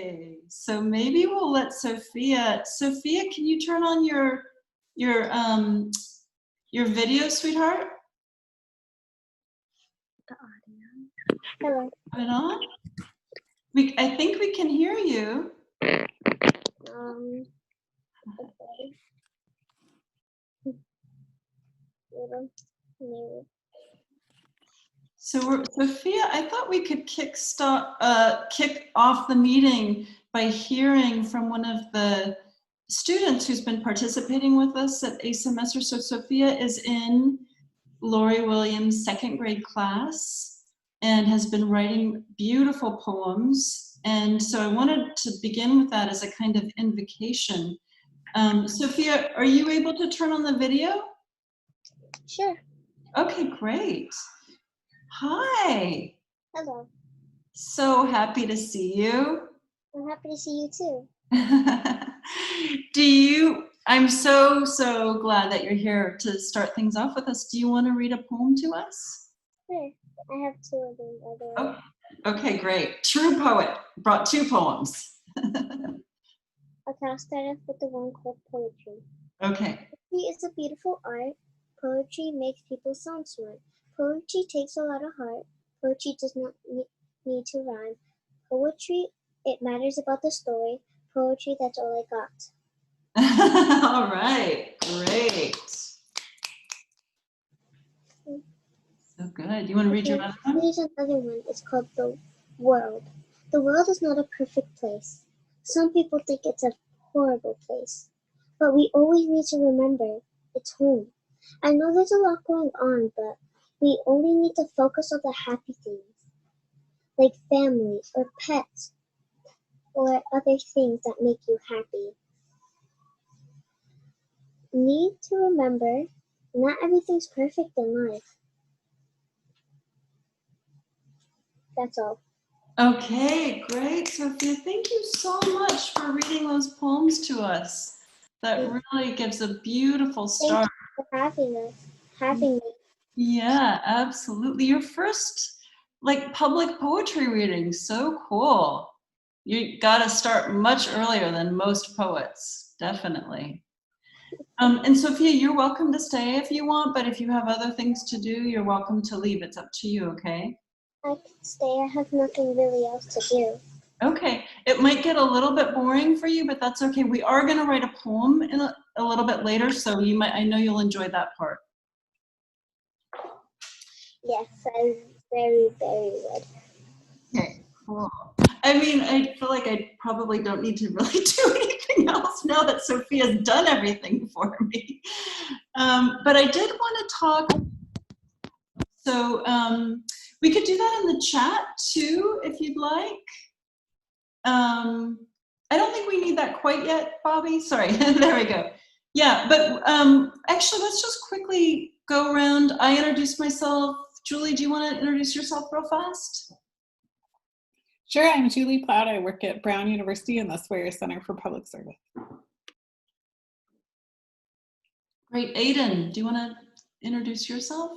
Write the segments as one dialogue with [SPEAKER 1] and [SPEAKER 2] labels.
[SPEAKER 1] Okay, so maybe we'll let Sophia. Sophia, can you turn on your video, sweetheart?
[SPEAKER 2] The audio. Hello.
[SPEAKER 1] Put it on. I think we can hear you.
[SPEAKER 2] Okay.
[SPEAKER 1] So Sophia, I thought we could kick off the meeting by hearing from one of the students who's been participating with us at a semester. So Sophia is in Lori Williams' second grade class and has been writing beautiful poems. And so I wanted to begin with that as a kind of invocation. Sophia, are you able to turn on the video?
[SPEAKER 2] Sure.
[SPEAKER 1] Okay, great. Hi.
[SPEAKER 2] Hello.
[SPEAKER 1] So happy to see you.
[SPEAKER 2] I'm happy to see you too.
[SPEAKER 1] I'm so glad that you're here to start things off with us. Do you want to read a poem to us?
[SPEAKER 2] Sure. I have two of them, by the way.
[SPEAKER 1] Oh, okay, great. True poet. Brought two poems.
[SPEAKER 2] Okay, I'll start off with the one called poetry.
[SPEAKER 1] Okay.
[SPEAKER 2] Poetry is a beautiful art. Poetry makes people sound smart. Poetry takes a lot of heart. Poetry does not need to rhyme. Poetry, it matters about the story. Poetry, that's all I got.
[SPEAKER 1] All right, great. So good. You want to read your other one?
[SPEAKER 2] Here's another one. It's called The World. The world is not a perfect place. Some people think it's a horrible place. But we always need to remember it's home. I know there's a lot going on, but we only need to focus on the happy things, like family or pets or other things that make you happy. Need to remember, not everything's perfect in life. That's all.
[SPEAKER 1] Okay, great, Sophia. Thank you so much for reading those poems to us. That really gives a beautiful start.
[SPEAKER 2] Thank you for having me.
[SPEAKER 1] Yeah, absolutely. Your first public poetry reading, so cool. You got to start much earlier than most poets, definitely. And Sophia, you're welcome to stay if you want, but if you have other things to do, you're welcome to leave. It's up to you, okay?
[SPEAKER 2] I can stay. I have nothing really else to do.
[SPEAKER 1] Okay, it might get a little bit boring for you, but that's okay. We are going to write a poem in a little bit later, so I know you'll enjoy that part.
[SPEAKER 2] Yes, I'm very, very good.
[SPEAKER 1] Okay, cool. I mean, I feel like I probably don't need to really do anything else now that Sophia's done everything for me. But I did want to talk, so we could do that in the chat too, if you'd like. I don't think we need that quite yet, Bobby. Sorry, there we go. Yeah, but actually, let's just quickly go around. I introduced myself. Julie, do you want to introduce yourself real fast?
[SPEAKER 3] Sure, I'm Julie Plowd. I work at Brown University in the Sawyer Center for Public Service.
[SPEAKER 1] Great. Aiden, do you want to introduce yourself?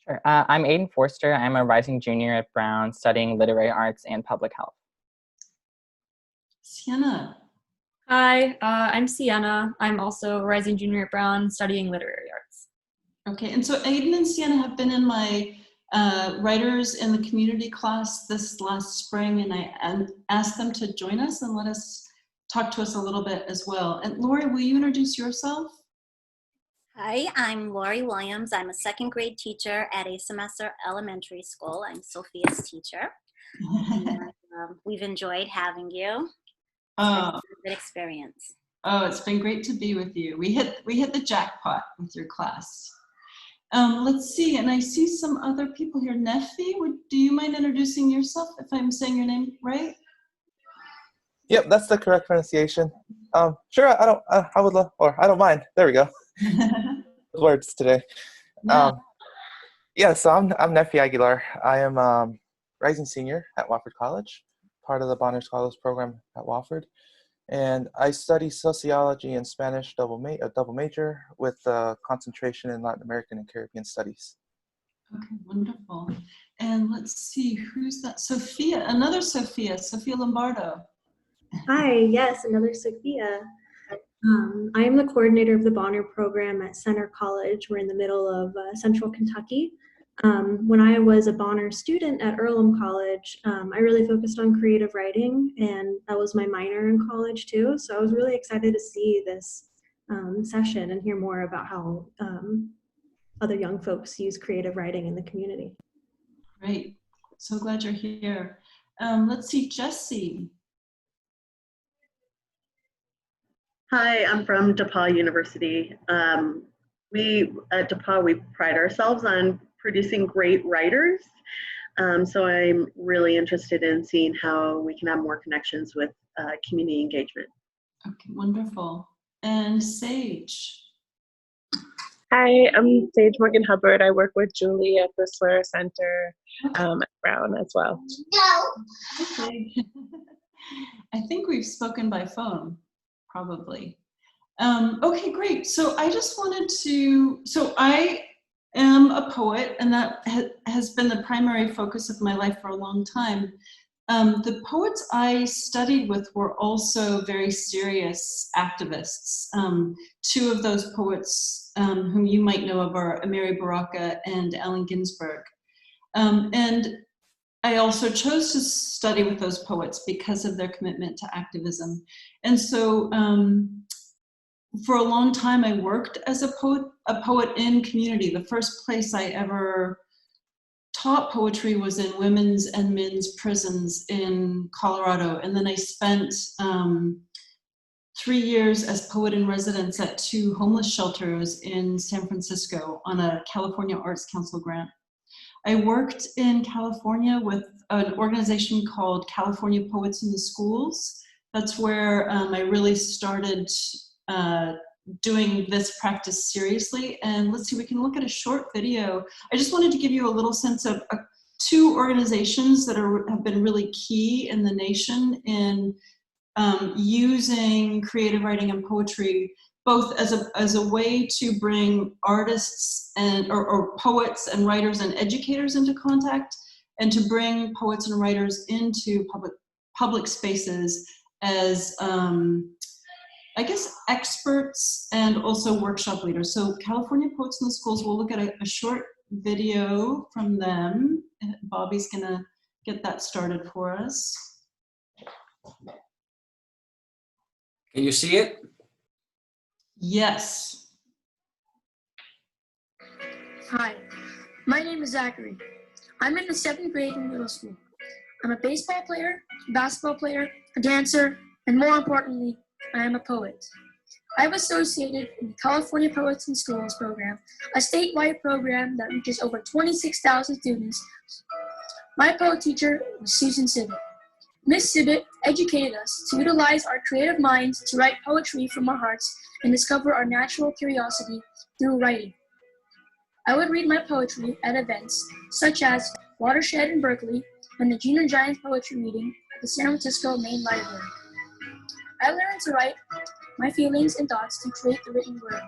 [SPEAKER 4] Sure. I'm Aiden Forster. I'm a rising junior at Brown studying literary arts and public health.
[SPEAKER 1] Sienna.
[SPEAKER 5] Hi, I'm Sienna. I'm also a rising junior at Brown studying literary arts.
[SPEAKER 1] Okay, and so Aiden and Sienna have been in my writers in the community class this last spring, and I asked them to join us and let us talk to us a little bit as well. And Lori, will you introduce yourself?
[SPEAKER 6] Hi, I'm Lori Williams. I'm a second grade teacher at a semester elementary school. I'm Sophia's teacher. And, we've enjoyed having you. It's been a good experience.
[SPEAKER 1] Oh, it's been great to be with you. We hit the jackpot with your class. Let's see, and I see some other people here. Nefi, do you mind introducing yourself if I'm saying your name right?
[SPEAKER 7] Yep, that's the correct pronunciation. Sure, I would love, or I don't mind. There we go. Words today. Yeah, so I'm Nefi Aguilar. I am rising senior at Wofford College, part of the Bonner Scholars Program at Wofford. And I study sociology and Spanish double major with a concentration in Latin American and Caribbean studies.
[SPEAKER 1] Okay, wonderful. And let's see, who's that? Sophia, another Sophia Lombardo.
[SPEAKER 8] Hi, yes, another Sophia. I am the coordinator of the Bonner program at Center College. We're in the middle of Central Kentucky. When I was a Bonner student at Earlham College, I really focused on creative writing, and that was my minor in college too. So I was really excited to see this session and hear more about how other young folks use creative writing in the community.
[SPEAKER 1] Great. So glad you're here. Let's see, Jessie.
[SPEAKER 9] Hi, I'm from DePaul University. We at DePaul, we pride ourselves on producing great writers. So I'm really interested in seeing how we can have more connections with community engagement.
[SPEAKER 1] Okay, wonderful. And Sage.
[SPEAKER 10] Hi, I'm Sage Morgan Hubbard. I work with Julie at the Slur Center at Brown as well.
[SPEAKER 1] Okay. I think we've spoken by phone, probably. Okay, great. So I just wanted to, so I am a poet, and that has been the primary focus of my life for a long time. The poets I studied with were also very serious activists. Two of those poets whom you might know of are Amiri Baraka and Allen Ginsberg. And I also chose to study with those poets because of their commitment to activism. And so for a long time, I worked as a poet in community. The first place I ever taught poetry was in women's and men's prisons in Colorado. And then I spent 3 years as poet in residence at 2 homeless shelters in San Francisco on a California Arts Council grant. I worked in California with an organization called California Poets in the Schools. That's where I really started doing this practice seriously. And let's see, we can look at a short video. I just wanted to give you a little sense of 2 organizations that have been really key in the nation in using creative writing and poetry, both as a way to bring artists and or poets and writers and educators into contact, and to bring poets and writers into public spaces as I guess experts and also workshop leaders. So California Poets in the Schools, we'll look at a short video from them. Bobby's gonna get that started for us.
[SPEAKER 11] Can you see it?
[SPEAKER 1] Yes.
[SPEAKER 12] Hi, my name is Zachary. I'm in the 7th grade in middle school. I'm a baseball player, basketball player, a dancer, and more importantly, I am a poet. I've associated in the California Poets in Schools program, a statewide program that reaches over 26,000 students. My poet teacher was Susan Sibbett. Miss Sibbett educated us to utilize our creative minds to write poetry from our hearts and discover our natural curiosity through writing. I would read my poetry at events such as Watershed in Berkeley and the Junior Giants Poetry Meeting at the San Francisco Main Library. I learned to write my feelings and thoughts and create the written word.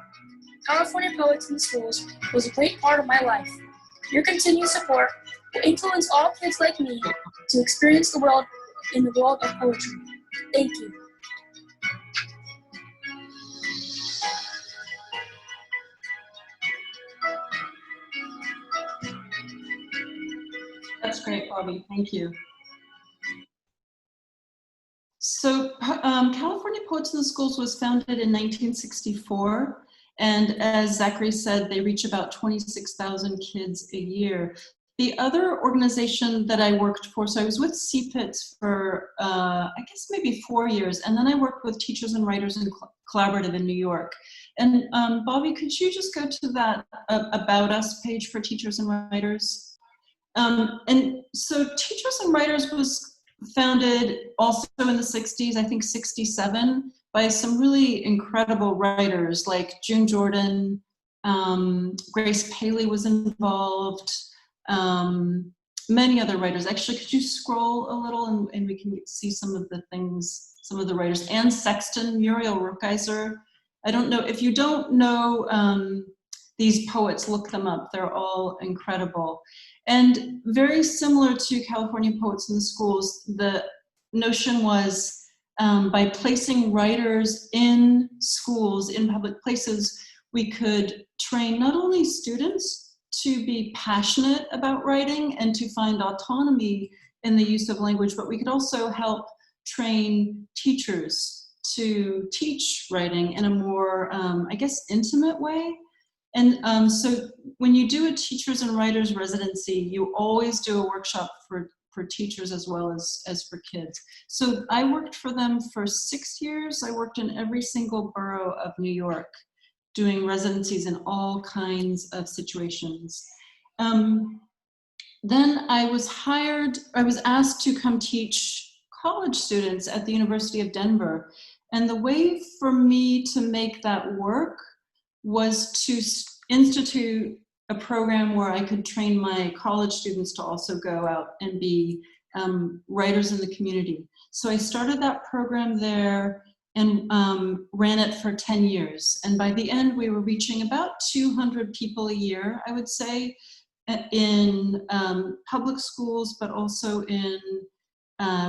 [SPEAKER 12] California Poets in the Schools was a great part of my life. Your continued support will influence all kids like me to experience the world in the world of poetry. Thank you.
[SPEAKER 1] That's great, Bobby. Thank you. So California Poets in the Schools was founded in 1964. And as Zachary said, they reach about 26,000 kids a year. The other organization that I worked for, so I was with CPITS for, I guess maybe 4 years. And then I worked with Teachers and Writers in Collaborative in New York. And Bobby, could you just go to that About Us page for Teachers and Writers? And so Teachers and Writers was founded also in the 60s, I think 67, by some really incredible writers like June Jordan, Grace Paley was involved, many other writers. Actually, could you scroll a little and we can see some of the things, some of the writers. Anne Sexton, Muriel Rukeyser. I don't know, if you don't know these poets, look them up. They're all incredible. And very similar to California Poets in the Schools, the notion was by placing writers in schools, in public places, we could train not only students to be passionate about writing and to find autonomy in the use of language, but we could also help train teachers to teach writing in a more, I guess, intimate way. And so when you do a teachers and writers residency, you always do a workshop for teachers as well as for kids. So I worked for them for 6 years. I worked in every single borough of New York, doing residencies in all kinds of situations. Then I was asked to come teach college students at the University of Denver. And the way for me to make that work was to institute a program where I could train my college students to also go out and be writers in the community. So I started that program there and ran it for 10 years. And by the end, we were reaching about 200 people a year, I would say, in public schools, but also in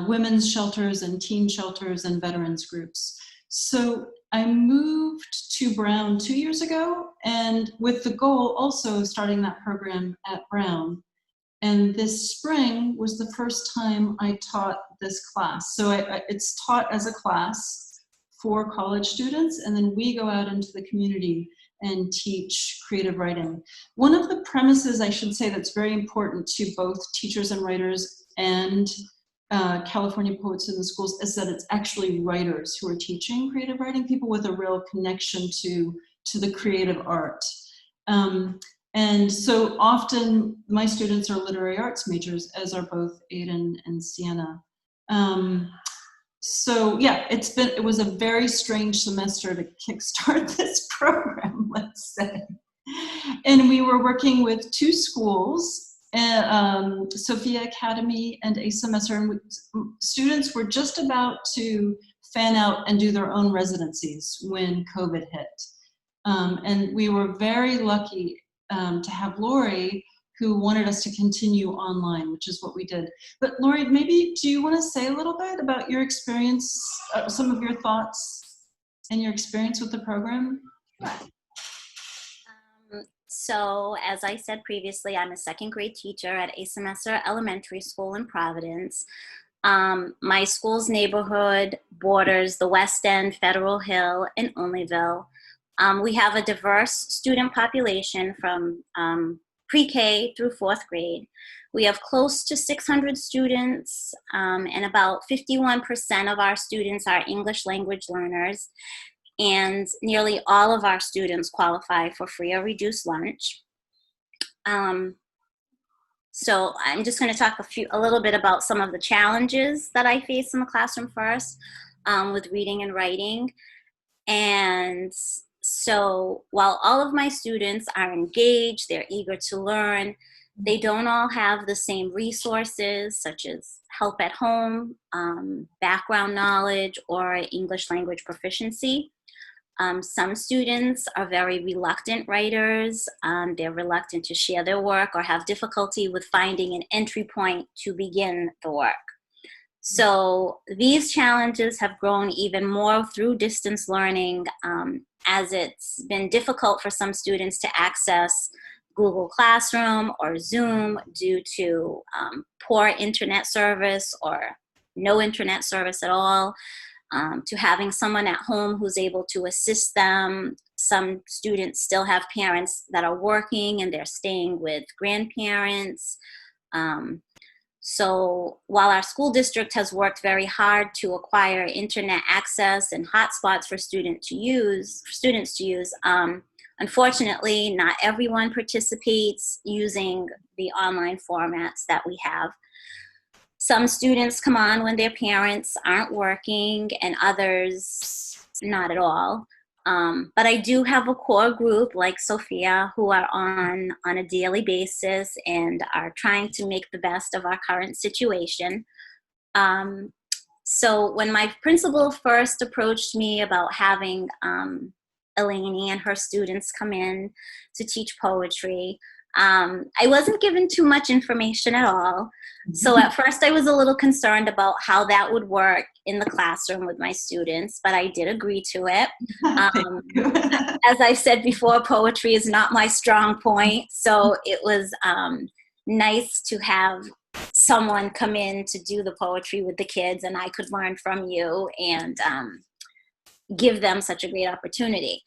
[SPEAKER 1] women's shelters and teen shelters and veterans groups. So I moved to Brown 2 years ago, and with the goal also of starting that program at Brown. And this spring was the first time I taught this class. So it's taught as a class for college students, and then we go out into the community and teach creative writing. One of the premises, I should say, that's very important to both teachers and writers and California Poets in the Schools is that it's actually writers who are teaching creative writing, people with a real connection to the creative art. And so often my students are literary arts majors, as are both Aiden and Sienna. So yeah, it was a very strange semester to kickstart this program, let's say. And we were working with 2 schools, Sophia Academy and Asa Messer, and students were just about to fan out and do their own residencies when COVID hit. And we were very lucky to have Lori, who wanted us to continue online, which is what we did. But Lori, maybe do you want to say a little bit about your experience, some of your thoughts and your experience with the program?
[SPEAKER 6] So as I said previously, I'm a 2nd grade teacher at Asa Messer Elementary School in Providence. My school's neighborhood borders the West End, Federal Hill, and Olneyville. We have a diverse student population from pre-K through 4th grade. We have close to 600 students, and about 51% of our students are English language learners. And nearly all of our students qualify for free or reduced lunch. So I'm just going to talk a little bit about some of the challenges that I face in the classroom first with reading and writing. And so while all of my students are engaged, they're eager to learn, they don't all have the same resources such as help at home, background knowledge, or English language proficiency. Some students are very reluctant writers. They're reluctant to share their work or have difficulty with finding an entry point to begin the work. So these challenges have grown even more through distance learning, as it's been difficult for some students to access Google Classroom or Zoom due to poor internet service or no internet service at all. To having someone at home who's able to assist them. Some students still have parents that are working and they're staying with grandparents. So while our school district has worked very hard to acquire internet access and hotspots for students to use, unfortunately, not everyone participates using the online formats that we have. Some students come on when their parents aren't working and others not at all. But I do have a core group like Sophia who are on a daily basis and are trying to make the best of our current situation. So when my principal first approached me about having Eleni and her students come in to teach poetry, I wasn't given too much information at all. So at first I was a little concerned about how that would work in the classroom with my students, but I did agree to it. As I said before, poetry is not my strong point. So it was nice to have someone come in to do the poetry with the kids, and I could learn from you and give them such a great opportunity.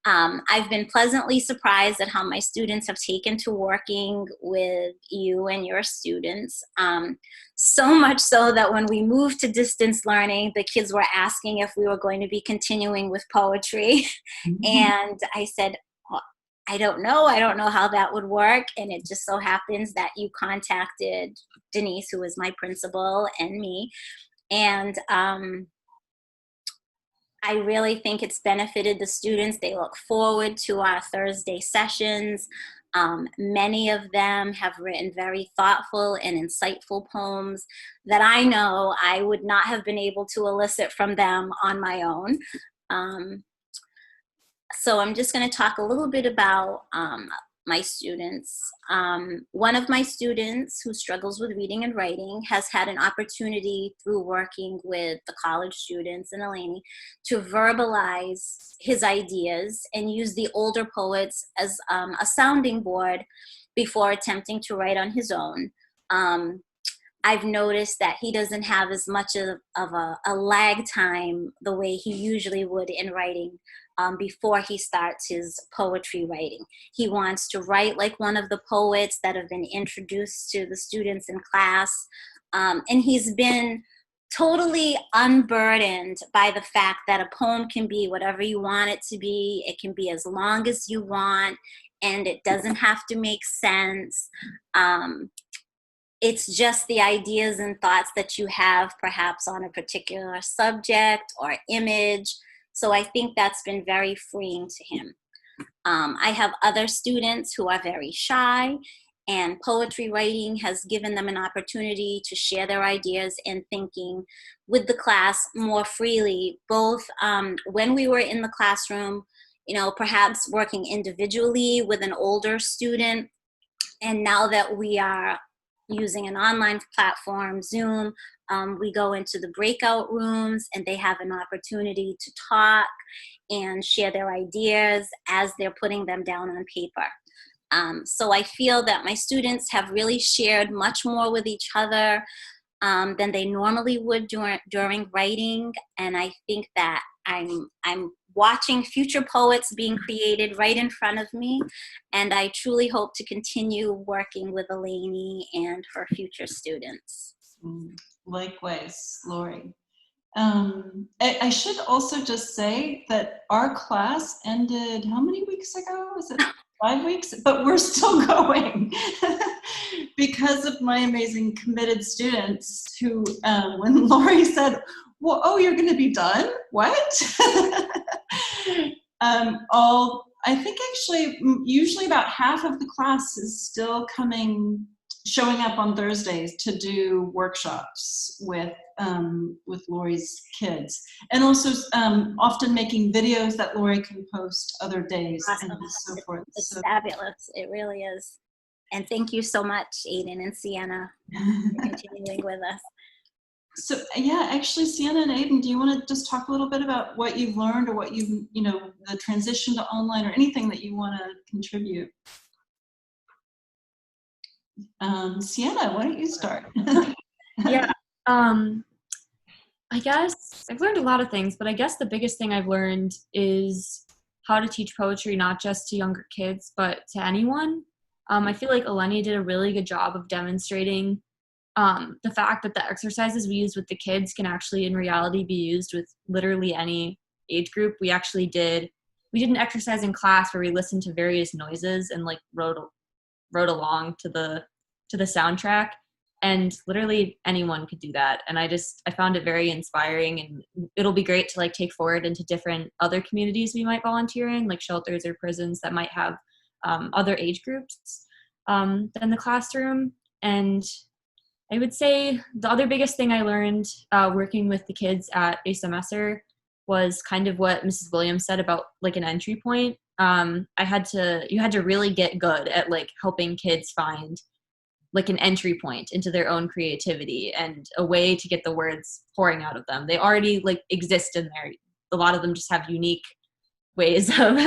[SPEAKER 6] I've been pleasantly surprised at how my students have taken to working with you and your students. So much so that when we moved to distance learning, the kids were asking if we were going to be continuing with poetry. And I said, well, I don't know how that would work. And it just so happens that you contacted Denise, who is my principal, and me. And I really think it's benefited the students. They look forward to our Thursday sessions. Many of them have written very thoughtful and insightful poems that I know I would not have been able to elicit from them on my own. So I'm just going to talk a little bit about my students. One of my students who struggles with reading and writing has had an opportunity through working with the college students in Eleni to verbalize his ideas and use the older poets as a sounding board before attempting to write on his own. I've noticed that he doesn't have as much of a lag time the way he usually would in writing before he starts his poetry writing. He wants to write like one of the poets that have been introduced to the students in class. And he's been totally unburdened by the fact that a poem can be whatever you want it to be. It can be as long as you want, and it doesn't have to make sense. It's just the ideas and thoughts that you have perhaps on a particular subject or image. So I think that's been very freeing to him. I have other students who are very shy, and poetry writing has given them an opportunity to share their ideas and thinking with the class more freely, both when we were in the classroom, perhaps working individually with an older student, and now that we are using an online platform, Zoom, we go into the breakout rooms and they have an opportunity to talk and share their ideas as they're putting them down on paper. So I feel that my students have really shared much more with each other than they normally would during writing. And I think that I'm watching future poets being created right in front of me. And I truly hope to continue working with Eleni and her future students.
[SPEAKER 1] Likewise, Lori. I should also just say that our class ended how many weeks ago? Was it 5 weeks? But we're still going because of my amazing committed students who, when Lori said, well, oh, you're going to be done? What? I think actually usually about half of the class is still showing up on Thursdays to do workshops with Lori's kids, and also often making videos that Lori can post other days.
[SPEAKER 6] Awesome.
[SPEAKER 1] And so forth.
[SPEAKER 6] It's fabulous. It really is. And thank you so much, Aiden and Sienna, for continuing with us.
[SPEAKER 1] So yeah, actually, Sienna and Aiden, do you want to just talk a little bit about what you've learned or what the transition to online or anything that you want to contribute? Sienna, why don't you start?
[SPEAKER 5] Yeah, I guess I've learned a lot of things, but I guess the biggest thing I've learned is how to teach poetry, not just to younger kids, but to anyone. I feel like Eleni did a really good job of demonstrating the fact that the exercises we use with the kids can actually in reality be used with literally any age group. We did an exercise in class where we listened to various noises and like wrote along to the soundtrack, and literally anyone could do that. And I found it very inspiring, and it'll be great to like take forward into different other communities we might volunteer in, like shelters or prisons that might have other age groups than the classroom. And I would say the other biggest thing I learned working with the kids at a semester was kind of what Mrs. Williams said about like an entry point. you had to really get good at like helping kids find like an entry point into their own creativity and a way to get the words pouring out of them. They already like exist in there. A lot of them just have unique ways of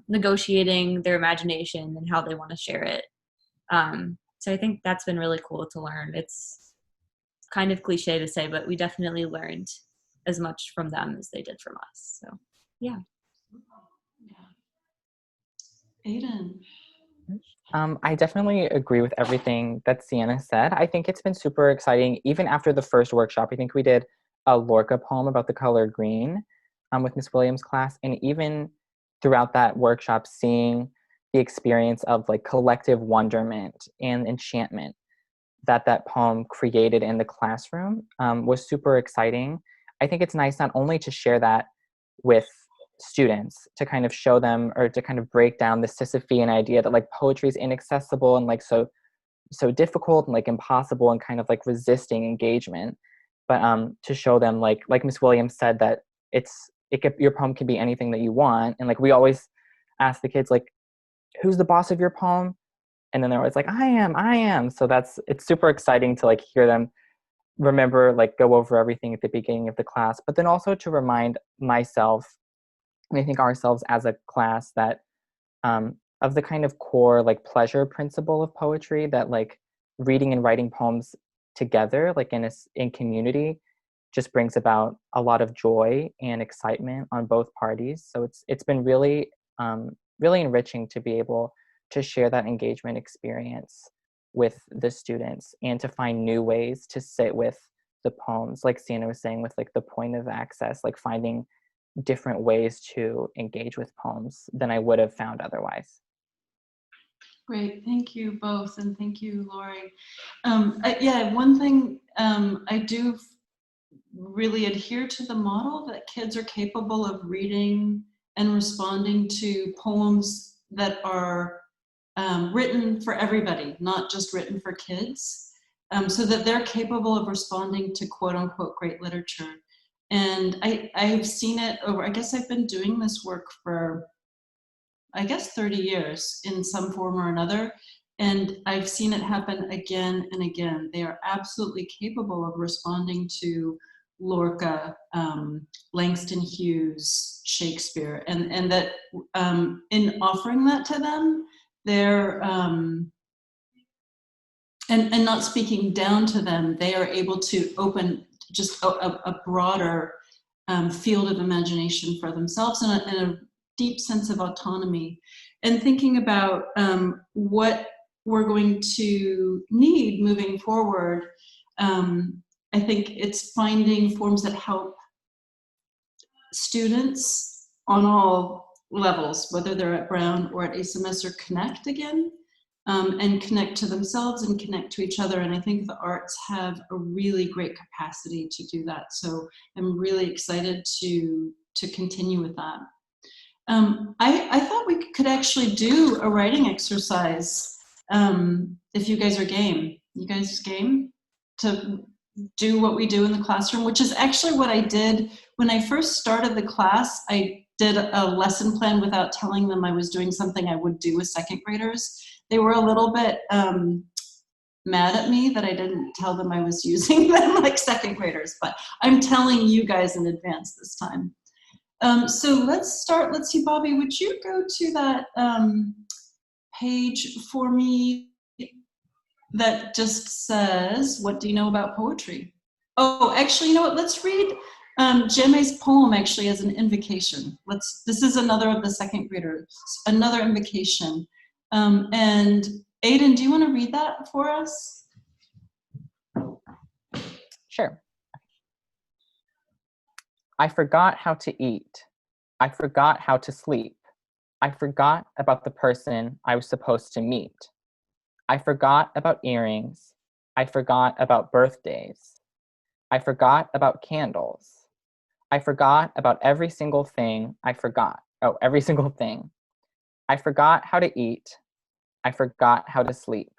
[SPEAKER 5] negotiating their imagination and how they want to share it. So I think that's been really cool to learn. It's kind of cliche to say, but we definitely learned as much from them as they did from us. So yeah.
[SPEAKER 1] Aiden.
[SPEAKER 4] I definitely agree with everything that Sienna said. I think it's been super exciting. Even after the first workshop, I think we did a Lorca poem about the color green with Miss Williams' class. And even throughout that workshop, seeing the experience of like collective wonderment and enchantment that poem created in the classroom was super exciting. I think it's nice not only to share that with students, to kind of show them or to kind of break down the Sisyphean idea that like poetry is inaccessible and like so difficult and like impossible and kind of like resisting engagement, but to show them like Miss Williams said that your poem can be anything that you want. And like we always ask the kids like, who's the boss of your poem? And then they're always like, I am. So it's super exciting to like hear them remember, like go over everything at the beginning of the class, but then also to remind myself, and I think ourselves as a class, that of the kind of core like pleasure principle of poetry, that like reading and writing poems together, like in community, just brings about a lot of joy and excitement on both parties. So it's been really really enriching to be able to share that engagement experience with the students and to find new ways to sit with the poems, like Sienna was saying, with like the point of access, like finding different ways to engage with poems than I would have found otherwise.
[SPEAKER 1] Great, thank you both, and thank you, Lori. Yeah, one thing I do really adhere to the model that kids are capable of reading and responding to poems that are written for everybody, not just written for kids, so that they're capable of responding to quote unquote great literature. And I've seen it over, I guess I've been doing this work for, 30 years in some form or another. And I've seen it happen again and again. They are absolutely capable of responding to Lorca, Langston Hughes, Shakespeare, and that in offering that to them, they're, and not speaking down to them, they are able to open just a broader field of imagination for themselves and a deep sense of autonomy. And thinking about what we're going to need moving forward, I think it's finding forms that help students on all levels, whether they're at Brown or at ASMS, or connect again. And connect to themselves and connect to each other. And I think the arts have a really great capacity to do that. So I'm really excited to continue with that. I thought we could actually do a writing exercise if you guys are game. You guys game to do what we do in the classroom, which is actually what I did when I first started the class. I did a lesson plan without telling them I was doing something I would do with second graders. They were a little bit mad at me that I didn't tell them I was using them like second graders, but I'm telling you guys in advance this time. So let's start. Let's see, Bobby, would you go to that page for me that just says, what do you know about poetry? Oh, actually, you know what? Let's read Jeme's poem actually as an invocation. This is another of the second graders, another invocation. And Aiden, do you want to read that for us?
[SPEAKER 4] Sure. I forgot how to eat. I forgot how to sleep. I forgot about the person I was supposed to meet. I forgot about earrings. I forgot about birthdays. I forgot about candles. I forgot about every single thing I forgot. Oh, every single thing. I forgot how to eat. I forgot how to sleep.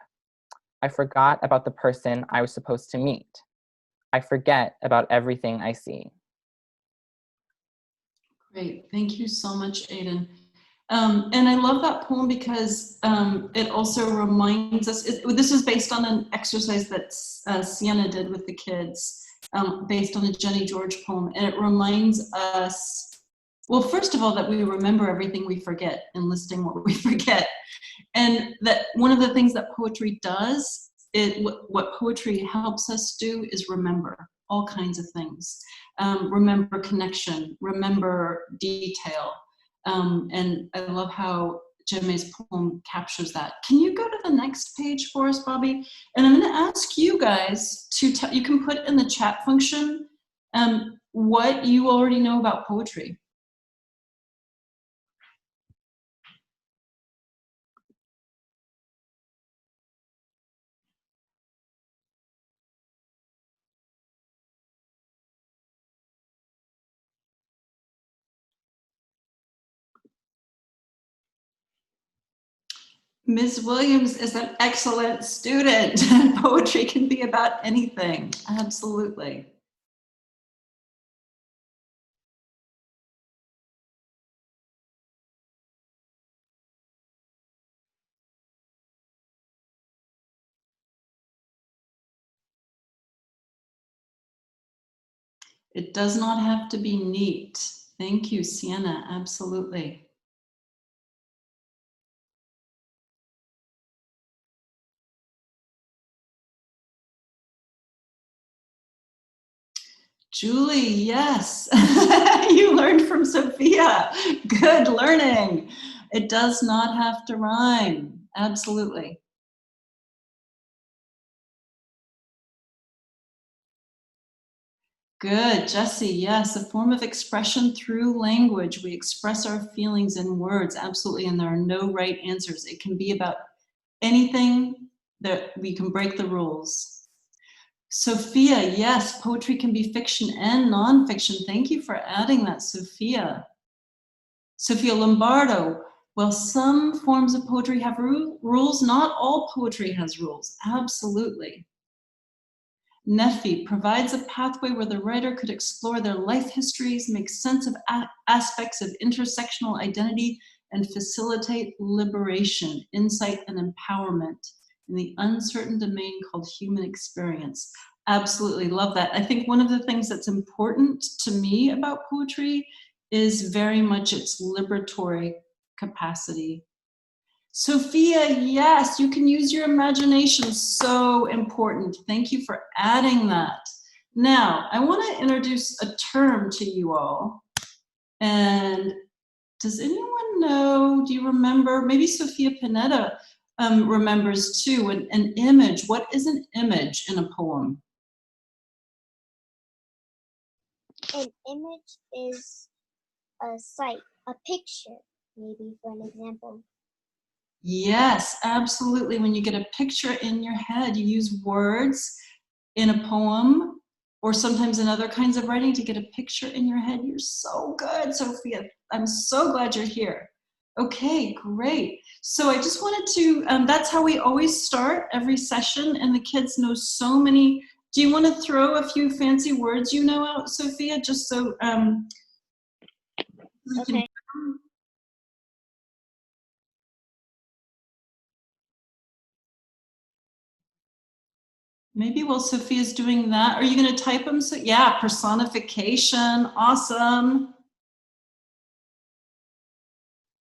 [SPEAKER 4] I forgot about the person I was supposed to meet. I forget about everything I see.
[SPEAKER 1] Great, thank you so much, Aiden. And I love that poem because it also reminds us, this is based on an exercise that Sienna did with the kids, based on a Jenny George poem. And it reminds us, well, first of all, that we remember everything we forget and listing what we forget. And that one of the things that poetry does, what poetry helps us do is remember all kinds of things. Remember connection, remember detail. And I love how Jemmy's poem captures that. Can you go to the next page for us, Bobby? And I'm going to ask you guys to, you can put in the chat function what you already know about poetry. Ms. Williams is an excellent student. Poetry can be about anything. Absolutely. It does not have to be neat. Thank you, Sienna. Absolutely. Julie, yes. You learned from Sophia. Good learning. It does not have to rhyme. Absolutely. Good, Jessie, yes, a form of expression through language. We express our feelings in words, absolutely, and there are no right answers. It can be about anything that we can break the rules. Sophia, yes, poetry can be fiction and nonfiction. Thank you for adding that, Sophia. Sophia Lombardo, well, some forms of poetry have rules, not all poetry has rules, absolutely. Nephi provides a pathway where the writer could explore their life histories, make sense of aspects of intersectional identity, and facilitate liberation, insight, and empowerment in the uncertain domain called human experience. Absolutely love that. I think one of the things that's important to me about poetry is very much its liberatory capacity. Sophia, yes, you can use your imagination, so important. Thank you for adding that. Now, I want to introduce a term to you all. And does anyone know, do you remember, maybe Sophia Pineda remembers too, an image. What is an image in a poem?
[SPEAKER 2] An image is a sight, a picture, maybe for an example.
[SPEAKER 1] Yes, absolutely. When you get a picture in your head, you use words in a poem or sometimes in other kinds of writing to get a picture in your head. You're so good, Sophia. I'm so glad you're here. Okay, great. So I just wanted to, that's how we always start every session, and the kids know so many. Do you want to throw a few fancy words you know out, Sophia, just so we can.
[SPEAKER 2] Okay.
[SPEAKER 1] Maybe while Sophia's doing that, are you going to type them? So yeah, personification, awesome.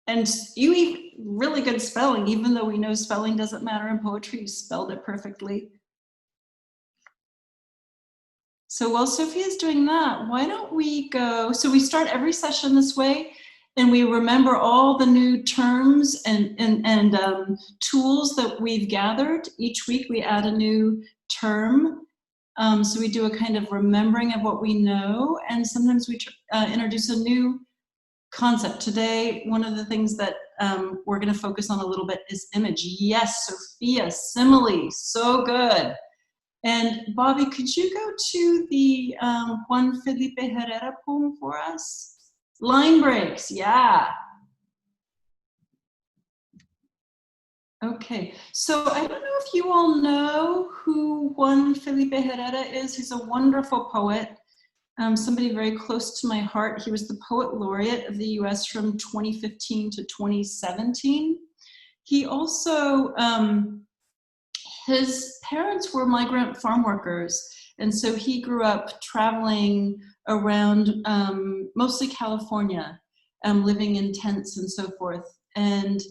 [SPEAKER 1] And you really good spelling, even though we know spelling doesn't matter in poetry, you spelled it perfectly. So while Sophia's doing that, why don't we go, so we start every session this way, and we remember all the new terms and tools that we've gathered. Each week we add a new term. So we do a kind of remembering of what we know, and sometimes we introduce a new concept. Today, one of the things that we're going to focus on a little bit is image. Yes, Sophia, simile, so good. And Bobby, could you go to the Juan Felipe Herrera poem for us? Line breaks, yeah. Okay, so I don't know if you all know who Juan Felipe Herrera is. He's a wonderful poet. somebody very close to my heart. He was the poet laureate of the US from 2015 to 2017. He also, his parents were migrant farm workers, and so he grew up traveling around mostly California, living in tents and so forth, and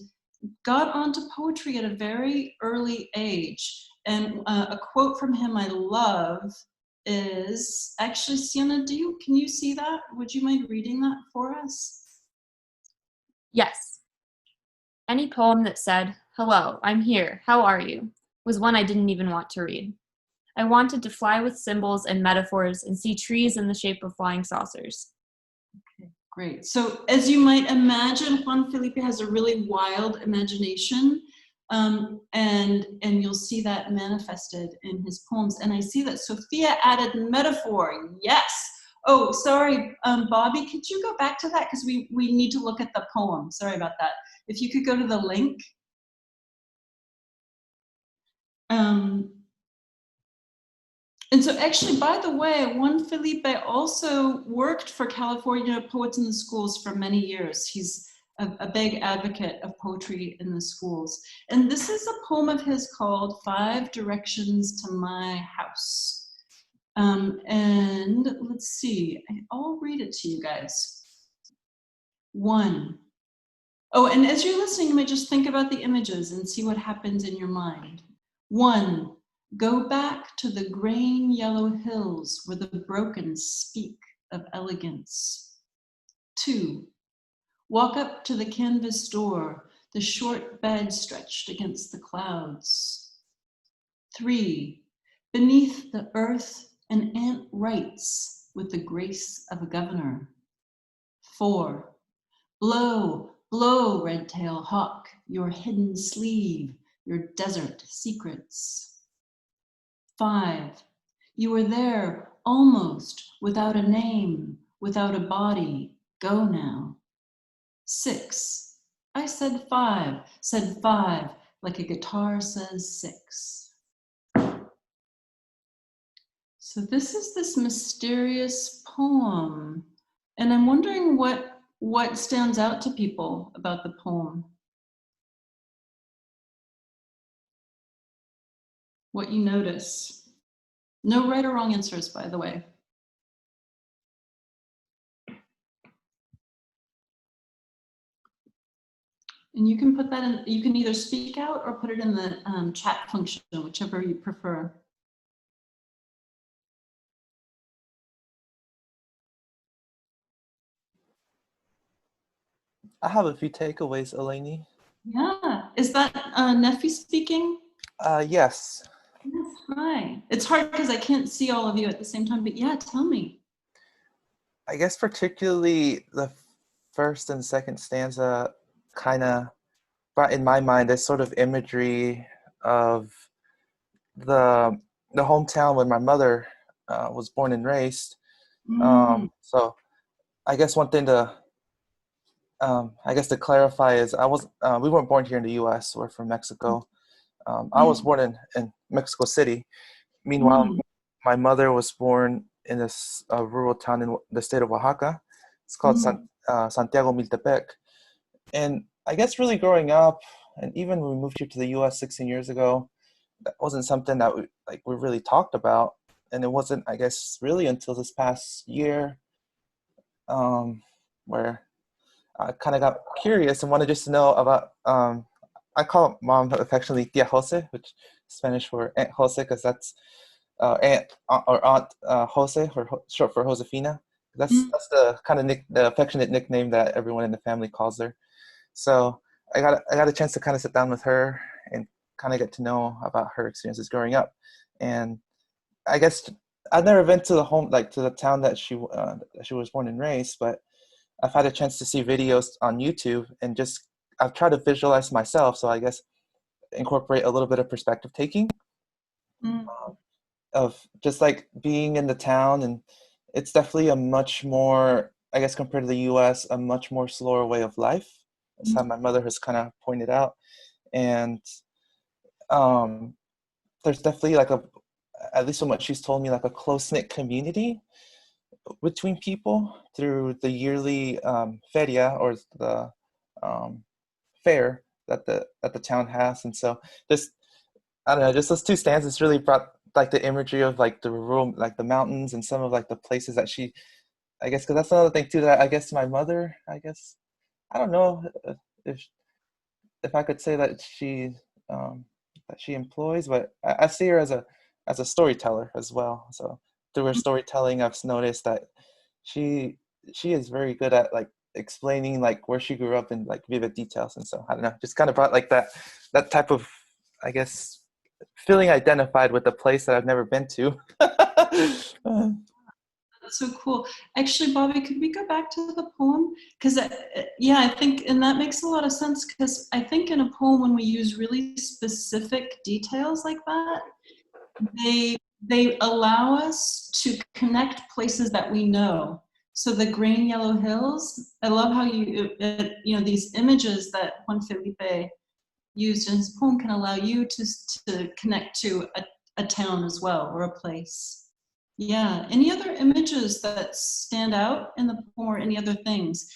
[SPEAKER 1] got onto poetry at a very early age. And a quote from him I love is, actually, Sienna, can you see that? Would you mind reading that for us?
[SPEAKER 5] Yes. Any poem that said, "Hello, I'm here, how are you?" was one I didn't even want to read. I wanted to fly with symbols and metaphors and see trees in the shape of flying saucers.
[SPEAKER 1] Okay, great. So as you might imagine, Juan Felipe has a really wild imagination, and you'll see that manifested in his poems. And I see that Sophia added metaphor. Yes. Oh, sorry, Bobby, could you go back to that? Because we need to look at the poem. Sorry about that. If you could go to the link. And so actually, by the way, Juan Felipe also worked for California Poets in the Schools for many years. He's a big advocate of poetry in the schools. And this is a poem of his called 5 Directions to My House. And let's see, I'll read it to you guys. 1. Oh, and as you're listening, you might just think about the images and see what happens in your mind. 1. Go back to the grain yellow hills where the broken speak of elegance. 2. Walk up to the canvas door, the short bed stretched against the clouds. 3. Beneath the earth, an ant writes with the grace of a governor. 4. Blow, blow, red-tailed hawk, your hidden sleeve, your desert secrets. 5. You were there almost without a name, without a body. Go now. 6. I said 5, like a guitar says 6. So this is this mysterious poem, and I'm wondering what stands out to people about the poem. What you notice. No right or wrong answers, by the way. And you can put that in, you can either speak out or put it in the chat function, whichever you prefer.
[SPEAKER 7] I have a few takeaways, Eleni.
[SPEAKER 1] Yeah, is that Nefi speaking?
[SPEAKER 7] Yes.
[SPEAKER 1] Yes, hi. It's hard because I can't see all of you at the same time, but yeah, tell me.
[SPEAKER 7] I guess particularly the first and second stanza kind of brought in my mind this sort of imagery of the hometown where my mother was born and raised. So I guess one thing to clarify is we weren't born here in the U.S. We're from Mexico. I was born in Mexico City. Meanwhile, my mother was born in this rural town in the state of Oaxaca. It's called Santiago Miltepec. And I guess really growing up, and even when we moved here to the U.S. 16 years ago, that wasn't something that we really talked about. And it wasn't, I guess, really until this past year where I kind of got curious and wanted just to know about, I call mom affectionately Tia Jose, which is Spanish for Aunt Jose, because that's Aunt Jose, or short for Josefina. That's the kind of the affectionate nickname that everyone in the family calls her. So I got a chance to kind of sit down with her and kind of get to know about her experiences growing up. And I guess I've never been to the town that she was born and raised, but I've had a chance to see videos on YouTube, and just I've tried to visualize myself. So I guess incorporate a little bit of perspective taking of just like being in the town. And it's definitely a much more, I guess, compared to the US, a much more slower way of life. That's how my mother has kind of pointed out. And there's definitely at least from what she's told me, like a close-knit community between people through the yearly feria, or the fair that the town has. And so just, I don't know, just those two stanzas really brought like the imagery of like the rural, like the mountains and some of like the places that she, I guess, because that's another thing too, that I guess my mother, I guess, I don't know if I could say that she employs, but I see her as a storyteller as well. So through her storytelling, I've noticed that she is very good at like explaining like where she grew up in like vivid details. And so I don't know, just kind of brought like that type of, I guess, feeling identified with a place that I've never been to.
[SPEAKER 1] That's so cool. Actually, Bobby, could we go back to the poem? Because, yeah, I think, and that makes a lot of sense, because I think in a poem, when we use really specific details like that, they allow us to connect places that we know. So the green yellow hills, I love how you know, these images that Juan Felipe used in his poem can allow you to connect to a town as well, or a place. Yeah, any other images that stand out in the poem, or any other things?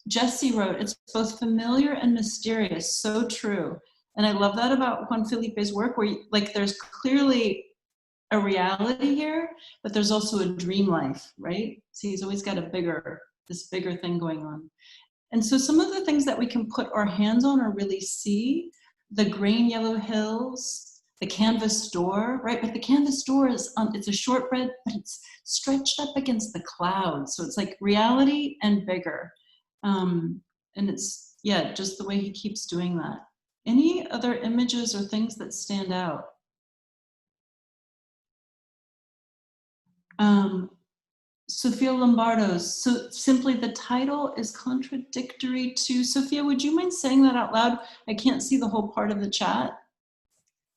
[SPEAKER 1] Jesse wrote, it's both familiar and mysterious, so true. And I love that about Juan Felipe's work, where like there's clearly a reality here, but there's also a dream life, right? So he's always got this bigger thing going on. And so some of the things that we can put our hands on or really see, the green yellow hills, the canvas door, right? But the canvas door is, it's a shortbread, but it's stretched up against the clouds. So it's like reality and bigger. And it's, yeah, just the way he keeps doing that. Any other images or things that stand out? Sophia Lombardo's, so simply the title is contradictory to, Sophia, would you mind saying that out loud? I can't see the whole part of the chat.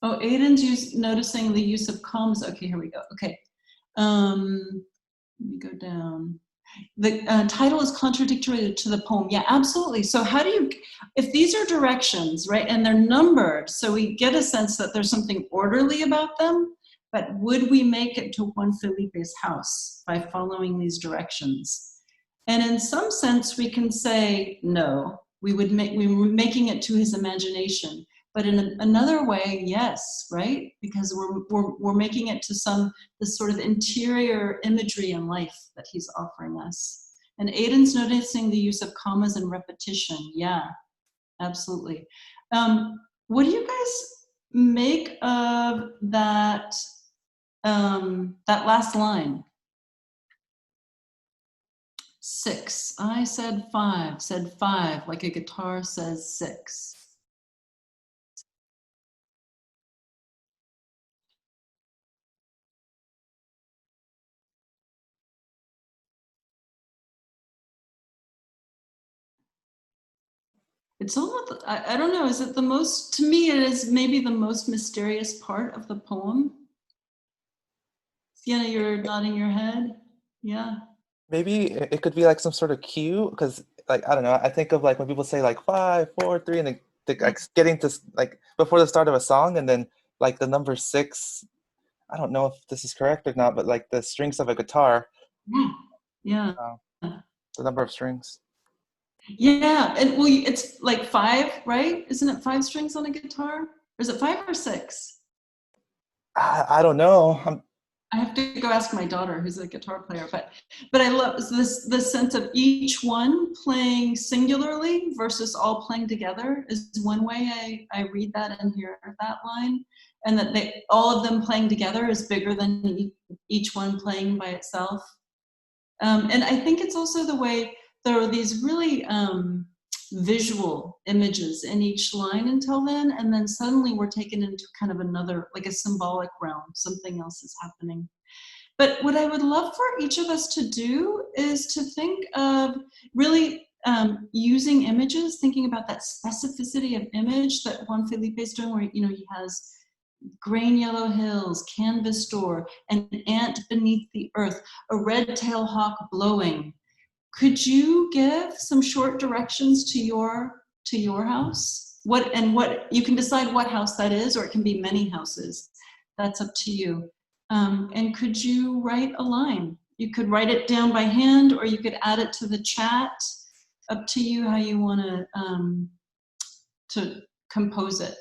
[SPEAKER 1] Oh, Aiden's noticing the use of commas. Okay, here we go. Okay, let me go down. The title is contradictory to the poem. Yeah, absolutely. So how do you, if these are directions, right, and they're numbered, so we get a sense that there's something orderly about them, but would we make it to Juan Felipe's house by following these directions? And in some sense, we can say, no, we were making it to his imagination. But in another way, yes, right? Because we're making it to this sort of interior imagery in life that he's offering us. And Aiden's noticing the use of commas and repetition. Yeah, absolutely. What do you guys make of that last line? 6. I said 5, like a guitar says 6. It's almost, I don't know, is it the most, to me it is maybe the most mysterious part of the poem. Sienna, you're nodding your head? Yeah.
[SPEAKER 7] Maybe it could be like some sort of cue, because like, I don't know, I think of like when people say like 5, 4, 3, and they like getting to like before the start of a song, and then like the number 6, I don't know if this is correct or not, but like the strings of a guitar.
[SPEAKER 1] Yeah.
[SPEAKER 7] The number of strings.
[SPEAKER 1] Yeah, and well, it's like 5, right? Isn't it 5 strings on a guitar? Or is it 5 or 6?
[SPEAKER 7] I don't know.
[SPEAKER 1] I have to go ask my daughter, who's a guitar player, but I love this sense of each one playing singularly versus all playing together is one way I read that and hear that line, and that all of them playing together is bigger than each one playing by itself. And I think it's also the way there are these really visual images in each line until then, and then suddenly we're taken into kind of another, like a symbolic realm, something else is happening. But what I would love for each of us to do is to think of really using images, thinking about that specificity of image that Juan Felipe is doing, where he has grain yellow hills, canvas door, an ant beneath the earth, a red-tailed hawk blowing. Could you give some short directions to your house? What you can decide what house that is, or it can be many houses. That's up to you. And could you write a line you could write it down by hand, or you could add it to the chat. Up to you how you want to compose it.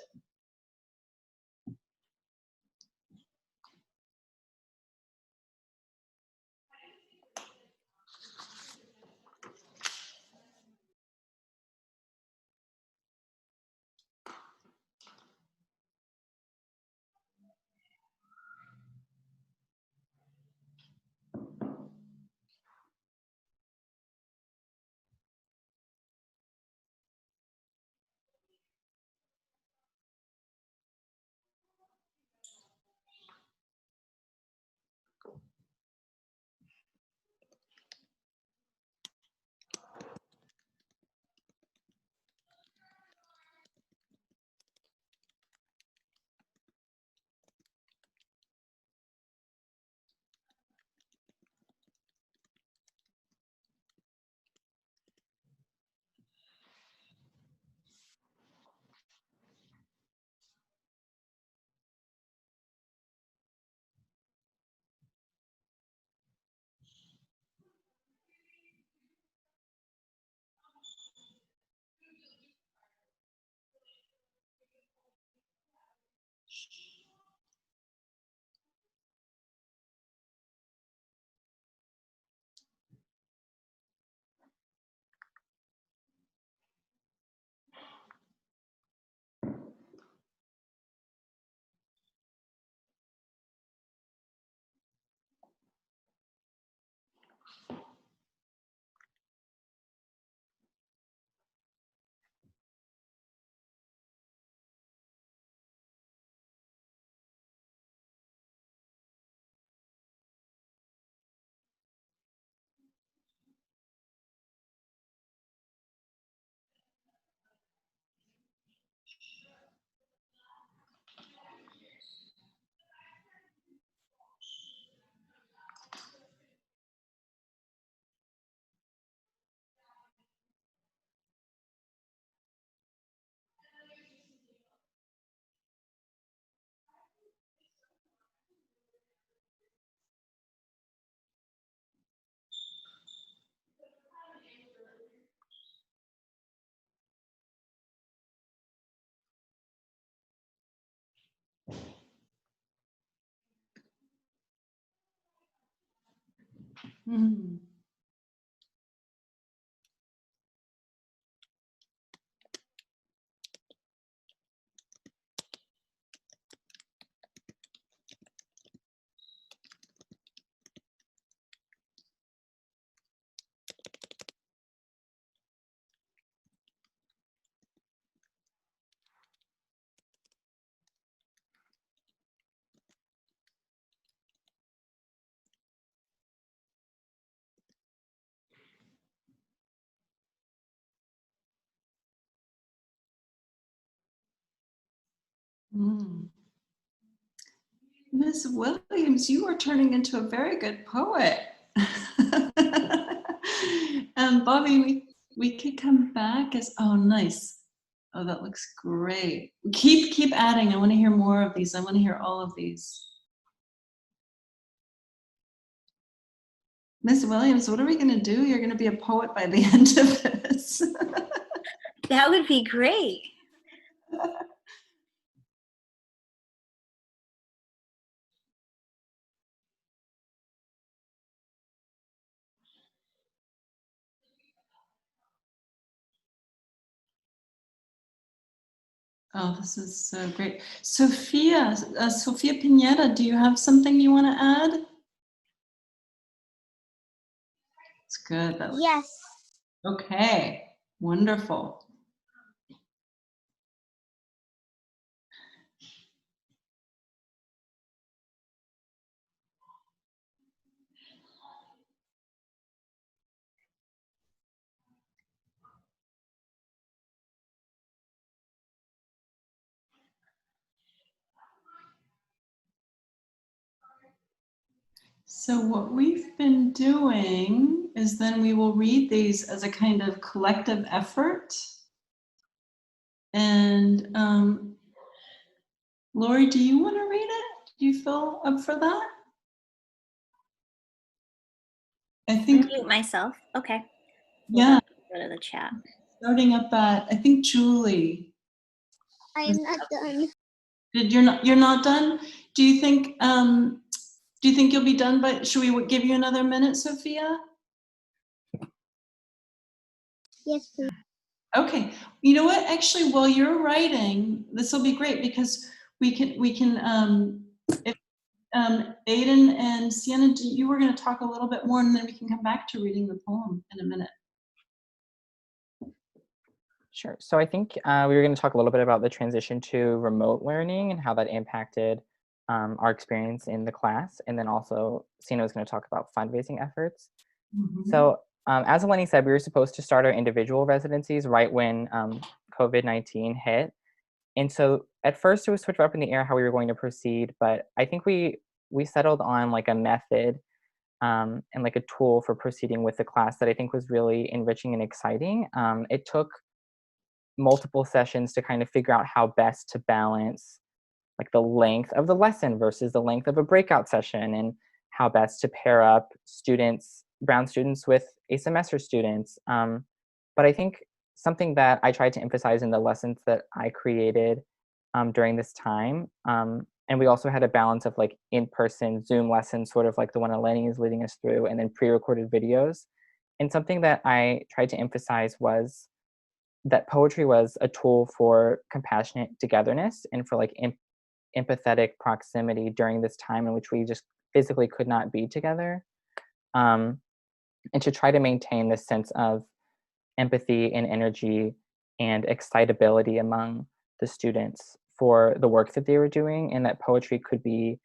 [SPEAKER 1] Mm. Mm. Ms. Williams, you are turning into a very good poet. Bobby, we could come back as, oh, nice. Oh, that looks great. Keep adding. I want to hear more of these. I want to hear all of these. Ms. Williams, what are we going to do? You're going to be a poet by the end of this.
[SPEAKER 6] That would be great.
[SPEAKER 1] Oh, this is so great. Sophia Pineda, do you have something you want to add? It's good.
[SPEAKER 2] Yes.
[SPEAKER 1] Okay, wonderful. So what we've been doing is then we will read these as a kind of collective effort. And Lori, do you want to read it? Do you feel up for that? I think,
[SPEAKER 6] Unmute myself. Okay.
[SPEAKER 1] yeah,
[SPEAKER 6] Go to the chat.
[SPEAKER 1] starting up at, I think Julie.
[SPEAKER 2] I am not done.
[SPEAKER 1] You're not done? Do you think you'll be done by, should we give you another minute, Sophia?
[SPEAKER 2] Yes, please.
[SPEAKER 1] Okay. You know what? Actually, while you're writing, this will be great because we can if Aiden and Sienna, you were going to talk a little bit more, and then we can come back to reading the poem in a minute.
[SPEAKER 4] Sure. So I think we were going to talk a little bit about the transition to remote learning and how that impacted our experience in the class. And then also Sienna was going to talk about fundraising efforts.
[SPEAKER 1] Mm-hmm.
[SPEAKER 4] So as Eleni said, we were supposed to start our individual residencies right when COVID-19 hit. And so at first it was sort of up in the air how we were going to proceed, but I think we settled on like a method and like a tool for proceeding with the class that I think was really enriching and exciting. It took multiple sessions to kind of figure out how best to balance like the length of the lesson versus the length of a breakout session, and how best to pair up brown students with asymmetric students. But I think something that I tried to emphasize in the lessons that I created during this time, and we also had a balance of like in-person Zoom lessons, sort of like the one Eleni is leading us through, and then pre-recorded videos. And something that I tried to emphasize was that poetry was a tool for compassionate togetherness and for like empathetic proximity during this time in which we just physically could not be together, and to try to maintain this sense of empathy and energy and excitability among the students for the work that they were doing, and that poetry could be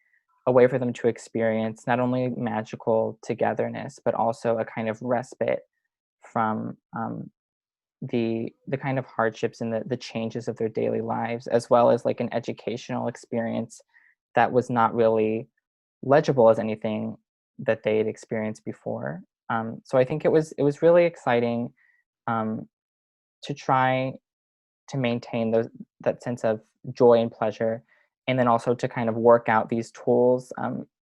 [SPEAKER 4] a way for them to experience not only magical togetherness but also a kind of respite from the kind of hardships and the changes of their daily lives, as well as like an educational experience that was not really legible as anything that they had experienced before. So I think it was really exciting to try to maintain that sense of joy and pleasure, and then also to kind of work out these tools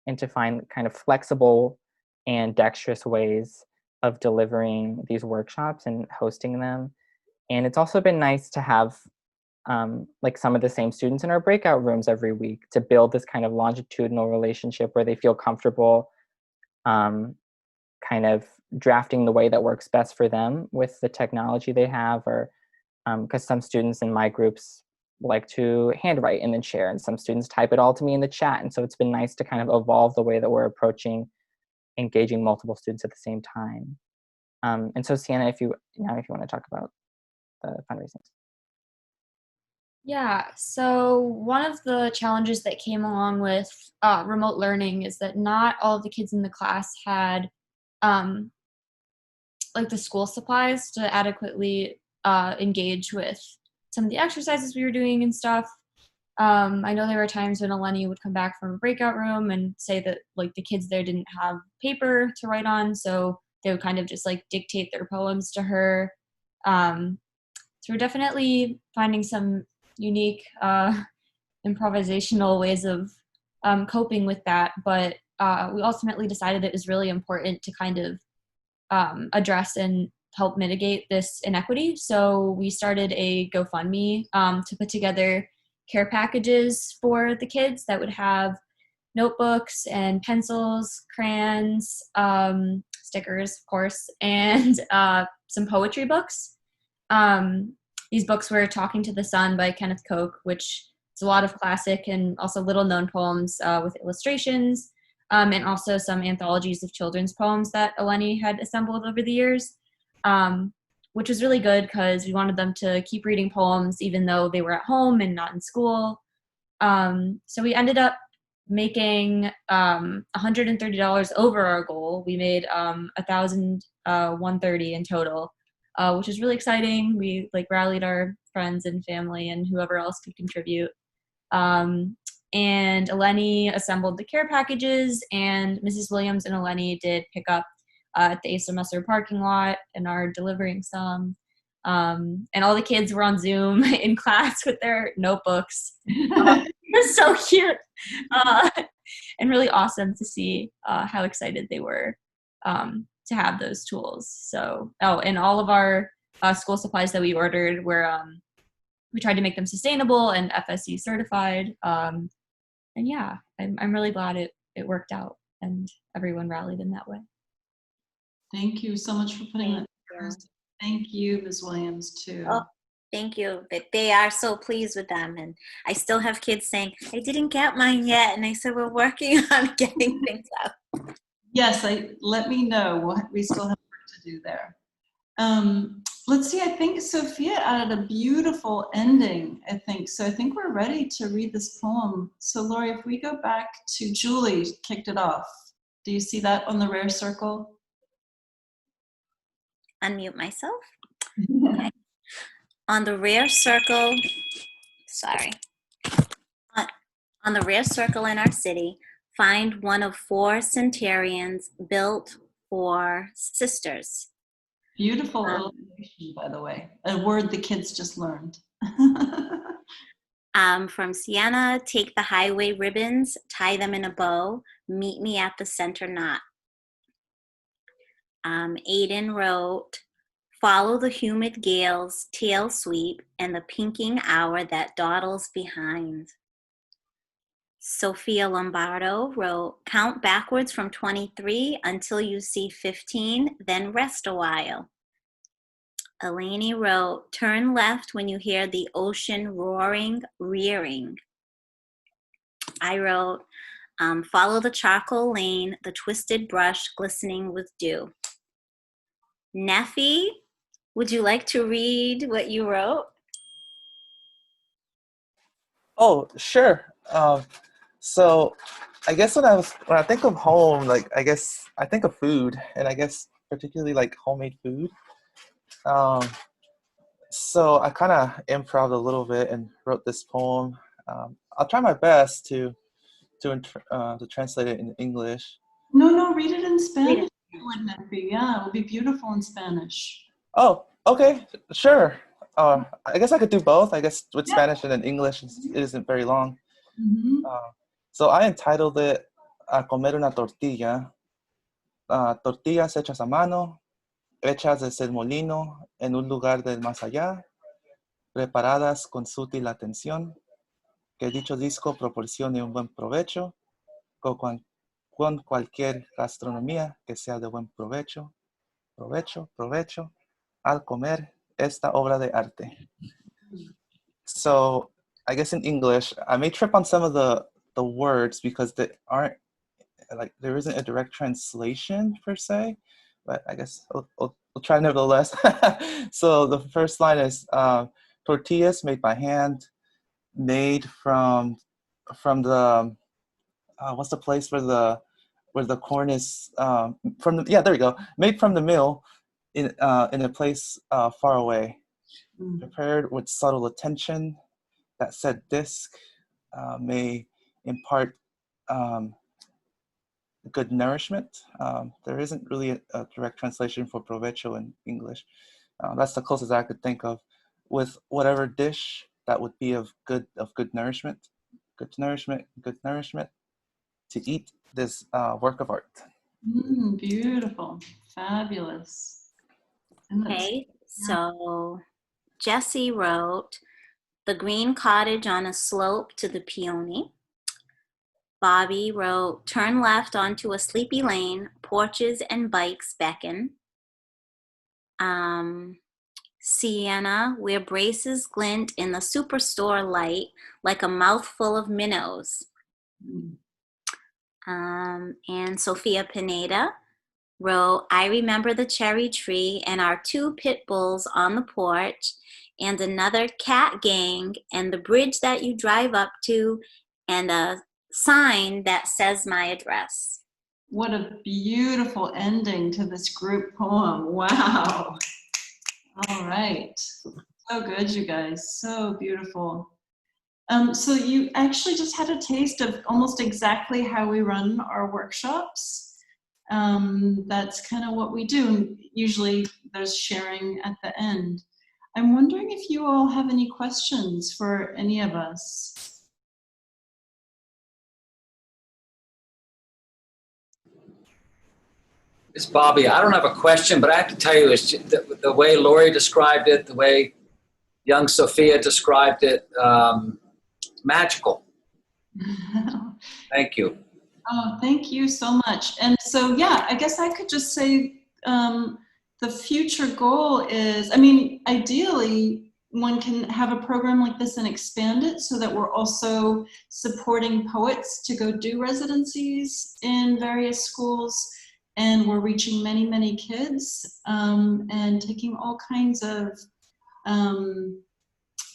[SPEAKER 4] and to find kind of flexible and dexterous ways of delivering these workshops and hosting them. And it's also been nice to have like some of the same students in our breakout rooms every week to build this kind of longitudinal relationship where they feel comfortable kind of drafting the way that works best for them with the technology they have, or because some students in my groups like to handwrite and then share, and some students type it all to me in the chat. And so it's been nice to kind of evolve the way that we're approaching engaging multiple students at the same time. And so Sienna, if you want to talk about the fundraising.
[SPEAKER 5] Yeah, so one of the challenges that came along with remote learning is that not all of the kids in the class had like the school supplies to adequately engage with some of the exercises we were doing and stuff. I know there were times when Eleni would come back from a breakout room and say that like the kids there didn't have paper to write on, so they would kind of just like dictate their poems to her. So we're definitely finding some unique improvisational ways of coping with that, but we ultimately decided it was really important to kind of address and help mitigate this inequity. So we started a GoFundMe to put together care packages for the kids that would have notebooks and pencils, crayons, stickers, of course, and some poetry books. These books were Talking to the Sun by Kenneth Koch, which is a lot of classic and also little known poems with illustrations, and also some anthologies of children's poems that Eleni had assembled over the years, which was really good because we wanted them to keep reading poems even though they were at home and not in school. So we ended up making $130 over our goal. We made $1,130 in total, which is really exciting. We like rallied our friends and family and whoever else could contribute. And Eleni assembled the care packages, and Mrs. Williams and Eleni did pick up at the Asa Messer parking lot and are delivering some. And all the kids were on Zoom in class with their notebooks. It was so cute and really awesome to see how excited they were to have those tools. So, oh, and all of our school supplies that we ordered were, we tried to make them sustainable and FSC certified. And yeah, I'm really glad it worked out and everyone rallied in that way.
[SPEAKER 1] Thank you so much for putting that. Thank you, Ms. Williams, too.
[SPEAKER 6] Oh, thank you. They are so pleased with them. And I still have kids saying, I didn't get mine yet. And I said, we're working on getting things out.
[SPEAKER 1] Yes, let me know. We still have work to do there. Let's see, I think Sophia added a beautiful ending, I think. So I think we're ready to read this poem. So Lori, if we go back to Julie, kicked it off. Do you see that on the rare circle?
[SPEAKER 6] Unmute myself. Okay. On the rare circle, sorry. On the rare circle in our city, find one of 4 centurions built for sisters.
[SPEAKER 1] Beautiful illustration, by the way. A word the kids just learned.
[SPEAKER 6] From Sienna, take the highway ribbons, tie them in a bow, meet me at the center knot. Aiden wrote, follow the humid gale's tail sweep and the pinking hour that dawdles behind. Sophia Lombardo wrote, count backwards from 23 until you see 15, then rest a while. Eleni wrote, turn left when you hear the ocean roaring, rearing. I wrote, follow the charcoal lane, the twisted brush glistening with dew. Neffy, would you like to read what you wrote?
[SPEAKER 7] Oh, sure. So I guess when I think of home, like I guess I think of food, and I guess particularly like homemade food. So I kind of improv a little bit and wrote this poem. I'll try my best to translate it in English.
[SPEAKER 1] No, read it in Spanish. Wouldn't it be? Yeah, it would be beautiful in Spanish.
[SPEAKER 7] Oh, okay, sure. I guess I could do both. I guess with Spanish and then English, it isn't very long.
[SPEAKER 1] Mm-hmm.
[SPEAKER 7] So I entitled it A comer una tortilla. Tortillas hechas a mano, hechas desde el molino, en un lugar del más allá, preparadas con sutil atención, que dicho disco proporcione un buen provecho, con cualquier gastronomía que sea de buen provecho, provecho, al comer esta obra de arte. So I guess in English, I may trip on some of the words because they aren't, like, there isn't a direct translation per se, but I guess I'll try nevertheless. So the first line is tortillas made by hand, made from the what's the place where the corn is from the, yeah, there we go, made from the mill in a place far away, prepared with subtle attention. That said disc may impart good nourishment. There isn't really a direct translation for provecho in English. That's the closest I could think of. With whatever dish that would be of good nourishment, good nourishment to eat this work of art.
[SPEAKER 1] Beautiful, fabulous.
[SPEAKER 6] Okay, so Jesse wrote, the green cottage on a slope to the peony. Bobby wrote, turn left onto a sleepy lane, porches and bikes beckon. Sienna, where braces glint in the superstore light like a mouthful of minnows. And Sophia Pineda wrote, I remember the cherry tree and our 2 pit bulls on the porch and another cat gang and the bridge that you drive up to and a sign that says my address.
[SPEAKER 1] What a beautiful ending to this group poem. Wow. All right. So good, you guys. So beautiful. So you actually just had a taste of almost exactly how we run our workshops. That's kind of what we do. Usually there's sharing at the end. I'm wondering if you all have any questions for any of us.
[SPEAKER 11] It's Bobby. I don't have a question, but I have to tell you, it's just the way Lori described it, the way young Sophia described it, magical. Thank you.
[SPEAKER 1] Oh, thank you so much. And so, yeah, I guess I could just say the future goal is, I mean, ideally, one can have a program like this and expand it so that we're also supporting poets to go do residencies in various schools. And we're reaching many, many kids and taking all kinds of, I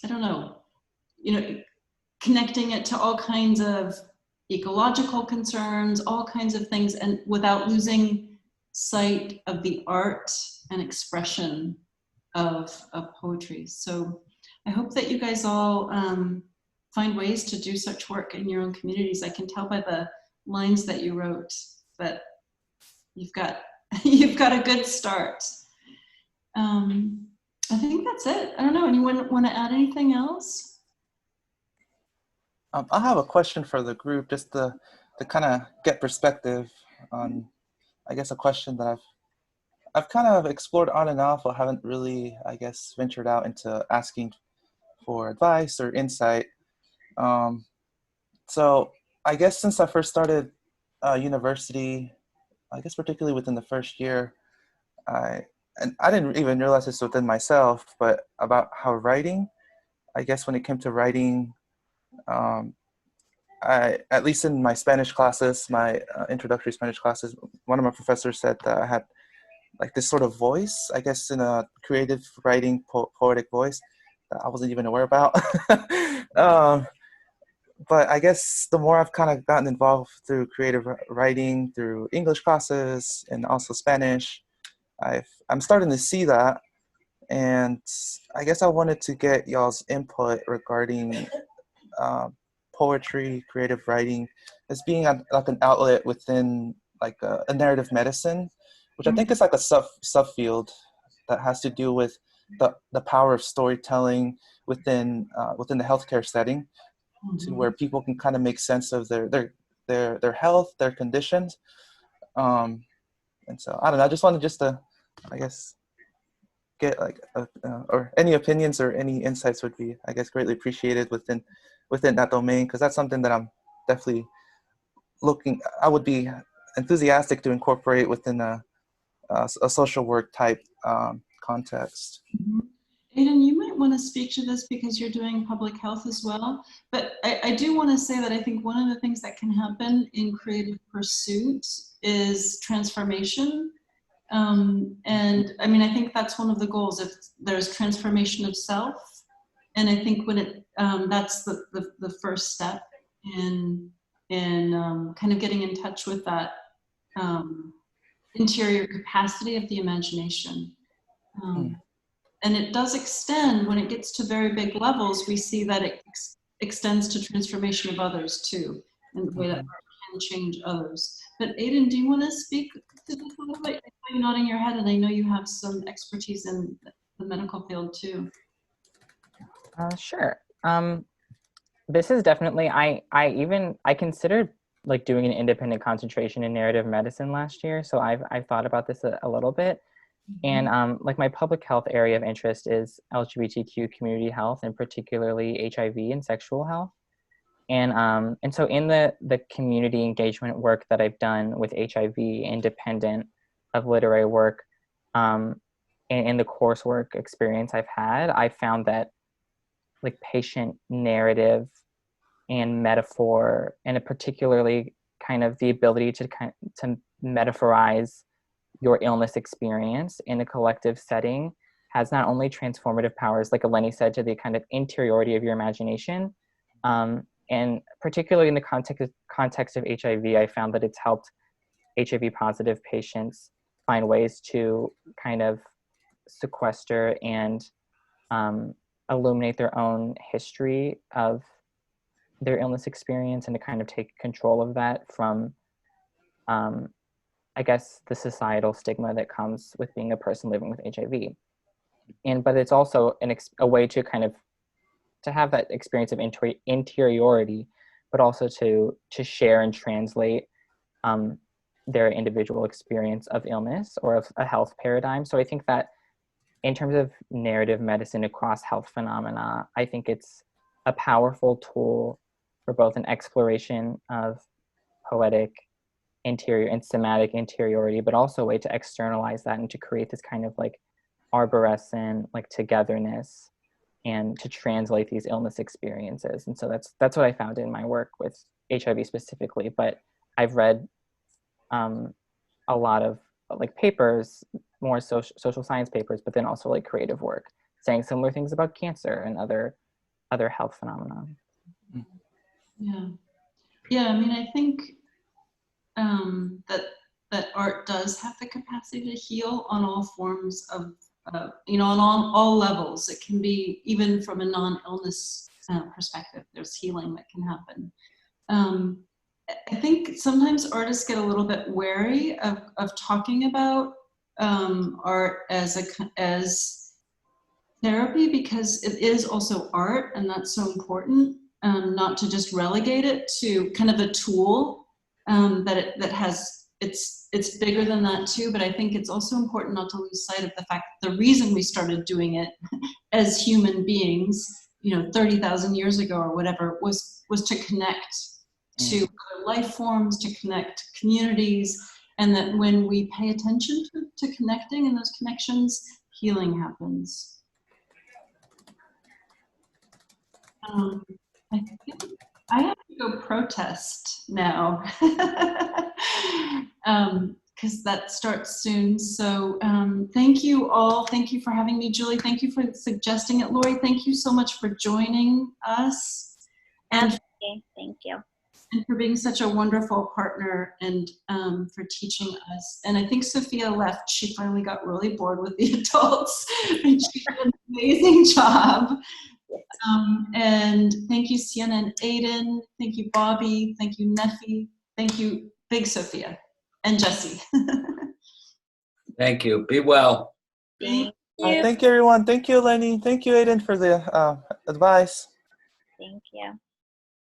[SPEAKER 1] don't know, connecting it to all kinds of ecological concerns, all kinds of things, and without losing sight of the art and expression of poetry. So I hope that you guys all find ways to do such work in your own communities. I can tell by the lines that you wrote that you've got a good start. I think that's it. I don't know, anyone want to add anything else?
[SPEAKER 7] I have a question for the group, just to kind of get perspective on, I guess, a question that I've kind of explored on and off, but haven't really, I guess, ventured out into asking for advice or insight. So I guess since I first started university, I guess particularly within the first year, I didn't even realize this within myself, but about how writing, I guess when it came to writing, at least in my Spanish classes, my introductory Spanish classes, one of my professors said that I had like this sort of voice, I guess in a creative writing, poetic voice that I wasn't even aware about. But I guess the more I've kind of gotten involved through creative writing, through English classes and also Spanish, I'm starting to see that. And I guess I wanted to get y'all's input regarding poetry, creative writing as being like an outlet within like a narrative medicine, which I think is like a subfield that has to do with the power of storytelling within the healthcare setting, to where people can kind of make sense of their health, their conditions. And so I don't know, I just wanted to, I guess, get like or any opinions or any insights would be, I guess, greatly appreciated within that domain, because that's something that I'm definitely I would be enthusiastic to incorporate within a social work type context.
[SPEAKER 1] Aiden, you might want to speak to this because you're doing public health as well. But I do want to say that I think one of the things that can happen in creative pursuit is transformation. And I mean, I think that's one of the goals. If there's transformation of self, and I think when that's the first step in kind of getting in touch with that interior capacity of the imagination. And it does extend, when it gets to very big levels, we see that it extends to transformation of others too, in the way that art can change others. But Aiden, do you want to speak to this a little bit? I saw you nodding your head, and I know you have some expertise in the medical field too.
[SPEAKER 4] Sure. This is definitely, I considered like doing an independent concentration in narrative medicine last year. So I've thought about this a little bit. And like my public health area of interest is LGBTQ community health, and particularly HIV and sexual health. And so in the community engagement work that I've done with HIV, independent of literary work, and in the coursework experience I've had, I found that like patient narrative and metaphor, and particularly kind of the ability to metaphorize your illness experience in a collective setting has not only transformative powers, like Eleni said, to the kind of interiority of your imagination, and particularly in the context of HIV, I found that it's helped HIV positive patients find ways to kind of sequester and illuminate their own history of their illness experience, and to kind of take control of that from I guess the societal stigma that comes with being a person living with HIV. But it's also a way to kind of to have that experience of interiority, but also to share and translate their individual experience of illness or of a health paradigm. So I think that in terms of narrative medicine across health phenomena, I think it's a powerful tool for both an exploration of poetic interior and somatic interiority, but also a way to externalize that and to create this kind of like arborescent like togetherness and to translate these illness experiences. And so that's what I found in my work with HIV specifically. But I've read a lot of like papers, more social science papers, but then also like creative work saying similar things about cancer and other health phenomena.
[SPEAKER 1] Yeah, I mean, I think that art does have the capacity to heal on all forms of, you know, on all levels. It can be even from a non-illness perspective, there's healing that can happen. I think sometimes artists get a little bit wary of talking about art as therapy, because it is also art, and that's so important, not to just relegate it to kind of a tool that has, it's bigger than that too. But I think it's also important not to lose sight of the fact that the reason we started doing it as human beings, you know, 30,000 years ago or whatever, was to connect to other life forms, to connect communities, and that when we pay attention to connecting and those connections, healing happens. I think I have to go protest now because that starts soon. So thank you all. Thank you for having me, Julie. Thank you for suggesting it, Lori. Thank you so much for joining us. And
[SPEAKER 6] thank you.
[SPEAKER 1] And for being such a wonderful partner and for teaching us. And I think Sophia left. She finally got really bored with the adults. And she did an amazing job. And thank you, Sienna and Aiden. Thank you, Bobby. Thank you, Neffy. Thank you, Big Sophia and Jessie.
[SPEAKER 11] Thank you. Be well.
[SPEAKER 6] Thank you.
[SPEAKER 7] Thank you, everyone. Thank you, Eleni. Thank you, Aiden, for the advice.
[SPEAKER 6] Thank you.